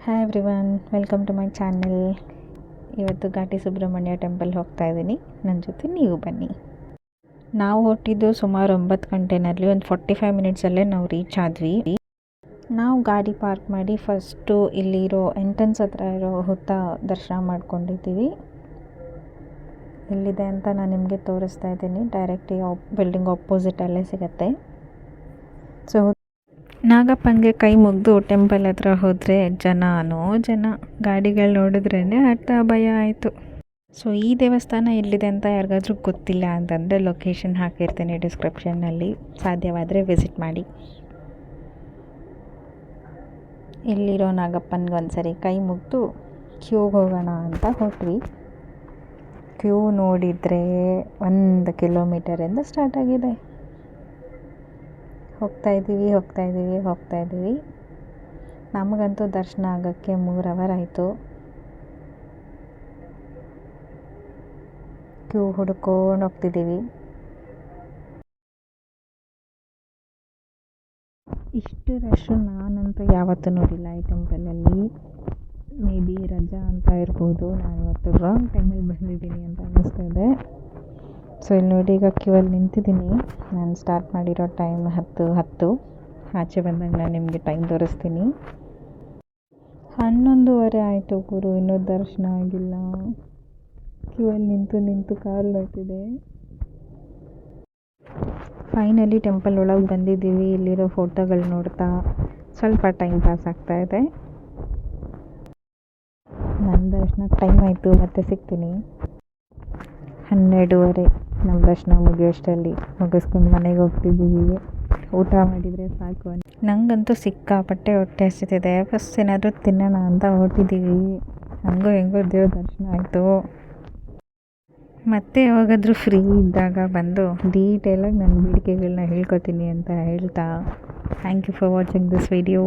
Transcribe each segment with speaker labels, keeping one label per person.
Speaker 1: Hi everyone, welcome to my channel. ಇವತ್ತು Ghati Subrahmanya temple ಹೋಗ್ತಾ ಇದ್ದೀನಿ. ನನ್ನ ಜೊತೆ ನೀವು ಬನ್ನಿ. ನಾವು ಹೊರಟಿದ್ದು ಸುಮಾರು 9 ಗಂಟೆನಲ್ಲಿ, ಒಂದು 45 ಮಿನಿಟ್ಸಲ್ಲೇ ನಾವು ರೀಚ್ ಆದ್ವಿ. ನಾವು ಗಾಡಿ ಪಾರ್ಕ್ ಮಾಡಿ ಫಸ್ಟು ಇಲ್ಲಿರೋ ಎಂಟ್ರೆನ್ಸ್ ಹತ್ರ ಇರೋ ಹುತ್ತ ದರ್ಶನ ಮಾಡ್ಕೊಂಡಿದ್ದೀವಿ. ಎಲ್ಲಿದೆ ಅಂತ ನಾನು ನಿಮಗೆ ತೋರಿಸ್ತಾ ಇದ್ದೀನಿ. ಡೈರೆಕ್ಟ್ ಬಿಲ್ಡಿಂಗ್ ಆಪೋಸಿಟಲ್ಲೇ ಸಿಗುತ್ತೆ. ಸೊ ನಾಗಪ್ಪನಿಗೆ ಕೈ ಮುಗಿದು ಟೆಂಪಲ್ ಹತ್ರ ಹೋದರೆ ಜನ ಗಾಡಿಗಳು ನೋಡಿದ್ರೇ ಅರ್ಥ ಭಯ ಆಯಿತು. ಸೊ ಈ ದೇವಸ್ಥಾನ ಎಲ್ಲಿದೆ ಅಂತ ಯಾರಿಗಾದ್ರೂ ಗೊತ್ತಿಲ್ಲ ಅಂತಂದರೆ ಲೊಕೇಶನ್ ಹಾಕಿರ್ತೀನಿ ಡಿಸ್ಕ್ರಿಪ್ಷನ್ನಲ್ಲಿ, ಸಾಧ್ಯವಾದರೆ ವಿಸಿಟ್ ಮಾಡಿ. ಇಲ್ಲಿರೋ ನಾಗಪ್ಪನಿಗೆ ಒಂದ್ಸರಿ ಕೈ ಮುಗಿದು ಕ್ಯೂಗೆ ಹೋಗೋಣ ಅಂತ ಹೊರಟ್ವಿ. ಕ್ಯೂ ನೋಡಿದರೆ 1 ಕಿಲೋಮೀಟರಿಂದ ಸ್ಟಾರ್ಟ್ ಆಗಿದೆ. ಹೋಗ್ತಾ ಇದ್ದೀವಿ. ನಮಗಂತೂ ದರ್ಶನ ಆಗೋಕ್ಕೆ 3 ಅವರ್ ಆಯಿತು. ಕ್ಯೂ ಹುಡ್ಕೊಂಡು ಹೋಗ್ತಿದ್ದೀವಿ. ಇಷ್ಟು ರಶ್ಶು ನಾನಂತೂ ಯಾವತ್ತೂ ನೋಡಿಲ್ಲ ಈ ಟೆಂಪಲಲ್ಲಿ. ಮೇ ಬಿ ರಜಾ ಅಂತ ಇರ್ಬೋದು. ನಾನು ಇವತ್ತು ರಾಂಗ್ ಟೈಮಲ್ಲಿ ಬಂದಿದ್ದೀನಿ ಅಂತ ಅನ್ನಿಸ್ತಾ ಇದೆ. ಸೊ ಇಲ್ಲಿ ನೋಡಿ, ಈಗ ಕ್ಯೂವಲ್ಲಿ ನಿಂತಿದ್ದೀನಿ. ನಾನು ಸ್ಟಾರ್ಟ್ ಮಾಡಿರೋ ಟೈಮ್ 10:10. ಆಚೆ ಬಂದಾಗ ನಾನು ನಿಮಗೆ ಟೈಮ್ ತೋರಿಸ್ತೀನಿ. 11:15 ಆಯಿತು ಗುರು, ಇನ್ನೂ ದರ್ಶನ ಆಗಿಲ್ಲ. ಕ್ಯೂವಲ್ಲಿ ನಿಂತು ಕಾಲು ನೋಡ್ತಿದೆ. ಫೈನಲಿ ಟೆಂಪಲ್ ಒಳಗೆ ಬಂದಿದ್ದೀವಿ. ಇಲ್ಲಿರೋ ಫೋಟೋಗಳು ನೋಡ್ತಾ ಸ್ವಲ್ಪ ಟೈಮ್ ಪಾಸ್ ಆಗ್ತಾಯಿದೆ. ನನ್ನ ದರ್ಶನಕ್ಕೆ ಟೈಮ್ ಆಯಿತು, ಮತ್ತೆ ಸಿಗ್ತೀನಿ. 12:30 ನಮ್ಮ ದರ್ಶನ ಮುಗಿಯೋಷ್ಟರಲ್ಲಿ ಮುಗಿಸ್ಕೊಂಡು ಮನೆಗೆ ಹೋಗ್ತಿದ್ದೀವಿ. ಊಟ ಮಾಡಿದರೆ ಸಾಕು. ನನಗಂತೂ ಸಿಕ್ಕಾಪಟ್ಟೆ ಹೊಟ್ಟೆ ಹಸಿತಿದೆ. ಫಸ್ಟ್ ಏನಾದರೂ ತಿನ್ನೋಣ ಅಂತ ಹೊರಟಿದ್ದೀವಿ. ಹೆಂಗೋ ದೇವ್ರ ದರ್ಶನ ಆಯಿತು. ಮತ್ತೆ ಯಾವಾಗಾದರೂ ಫ್ರೀ ಇದ್ದಾಗ ಬಂದು ಡೀಟೇಲಾಗಿ ನನ್ನ ಬೇಡಿಕೆಗಳನ್ನ ಹೇಳ್ಕೊತೀನಿ ಅಂತ ಹೇಳ್ತಾ, thank you for watching this video.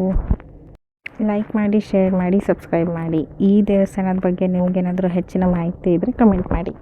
Speaker 1: Like ಮಾಡಿ, ಶೇರ್ ಮಾಡಿ, ಸಬ್ಸ್ಕ್ರೈಬ್ ಮಾಡಿ. ಈ ದೇವಸ್ಥಾನದ ಬಗ್ಗೆ ನಿಮಗೇನಾದರೂ ಹೆಚ್ಚಿನ ಮಾಹಿತಿ ಇದ್ದರೆ ಕಮೆಂಟ್ ಮಾಡಿ.